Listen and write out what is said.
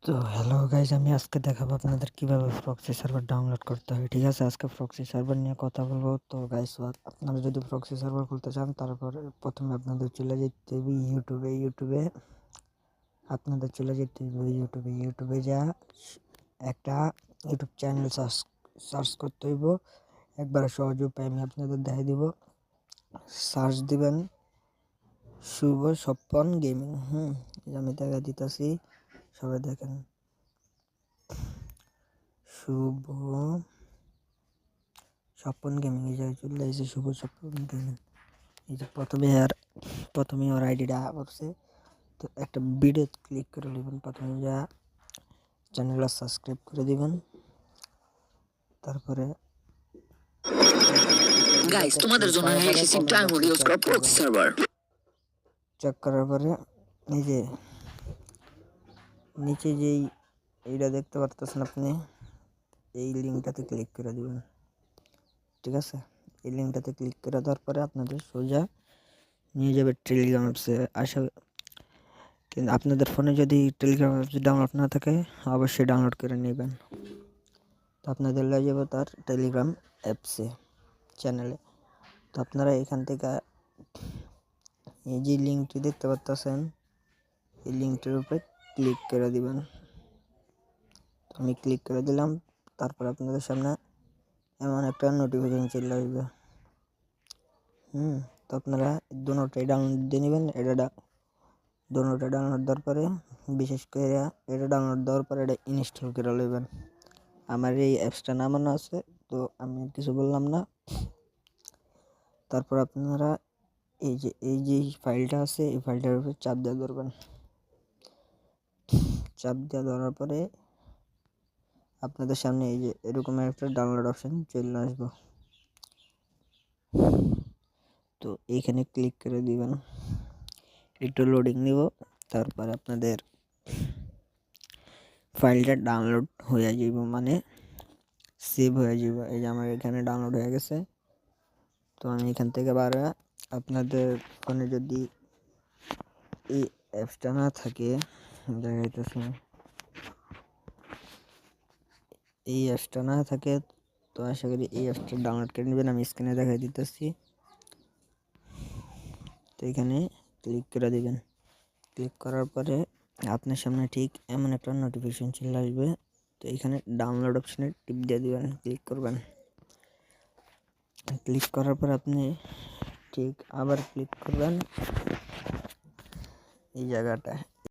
তো hello guys, আমি আজকে দেখাবো আপনাদের কিভাবে প্রক্সি সার্ভার ডাউনলোড করতে হয়। ঠিক আছে, আজকে প্রক্সি সার্ভার নিয়ে কথা বলবো। তো গাইজ, আপনারা যদি প্রক্সি সার্ভার খুলতে চান, তারপরে প্রথমে আপনাদের চলে যেতে হবে ইউটিউবে আপনাদের চলে যেতে হবে ইউটিউবে যা একটা ইউটিউব চ্যানেল সার্চ করতে হইব। একবার সহজ উপায় আমি আপনাদের দেখাই দিব। সার্চ দিবেন শুভ স্বপন গেমিং। আমি দেখা দিতেছি, সবাই দেখেন। শুভ স্বপন গেমিং, এই যে চলে এসে শুভ স্বপন গেমিং। এই যে প্রথমে ওর আইডিটা করছে। তো একটা ভিডিও ক্লিক করে নেবেন, প্রথমে যা চ্যানেলটা সাবস্ক্রাইব করে দিবেন। তারপরে গাইস, তোমাদের জন্য নিয়ে এসেছি ডাউনলোড ইউজ করা প্রক্সি সার্ভার। চেক করার পরে এই যে নিচে যেই এইটা দেখতে পারতেছেন আপনি, এই লিঙ্কটাতে ক্লিক করে দিবেন। ঠিক আছে, এই লিঙ্কটাতে ক্লিক করে দেওয়ার পরে আপনাদের সোজা নিয়ে যাবে টেলিগ্রাম অ্যাপসে। কিন্তু আপনাদের ফোনে যদি টেলিগ্রাম অ্যাপস ডাউনলোড না থাকে, অবশ্যই ডাউনলোড করে নেবেন। তো আপনাদের লয়ে যাবে তার টেলিগ্রাম অ্যাপসে চ্যানেলে। তো আপনারা এখান থেকে এই যে লিঙ্কটি দেখতে পাচ্ছেন, এই লিঙ্কটির উপরে ক্লিক করে দিবেন। তো আমি ক্লিক করে দিলাম। তারপর আপনাদের সামনে এমন একটা নোটিফিকেশন চলে আসবে। তো আপনারা দুটোটাই ডাউনলোড দিয়ে নেবেন। দুটোটা ডাউনলোড দেওয়ার পরে, বিশেষ করে এটা ডাউনলোড দেওয়ার পরে এটা ইনস্টল করে নেবেন। আমার এই অ্যাপসটা নামানো আছে, তো আমি আর কিছু বললাম না। তারপর আপনারা এই যে ফাইলটা আছে, এই ফাইলটার উপরে চাপ দিয়ে ধরবেন। চাপ দিয়ে ধরার পরে আপনাদের সামনে এই যে এরকম একটা ডাউনলোড অপশন চলে আসবে। তো এইখানে ক্লিক করে দিবেন, একটু লোডিং নিব। তারপর আপনাদের ফাইলটা ডাউনলোড হয়ে যাব, মানে সেভ হয়ে যাব। এই যে আমার এখানে ডাউনলোড হয়ে গেছে। তো আমি এখান থেকে আপনাদের ফোনে যদি এই অ্যাপসটা না থাকে, দেখাইতেছি, এই অ্যাপসটা না থাকে, তো আশা করি এই অ্যাপসটা ডাউনলোড করে নেবেন। আমি স্ক্রিনে দেখাই দিতেছি। তো এখানে ক্লিক করে দিবেন। ক্লিক করার পরে আপনার সামনে ঠিক এমন একটা নোটিফিকেশন চলে আসবে। তো এখানে ডাউনলোড অপশনে টিপ দিয়ে দিবেন, ক্লিক করবেন। ক্লিক করার পর আপনি ঠিক আবার ক্লিক করবেন এই জায়গাটায়।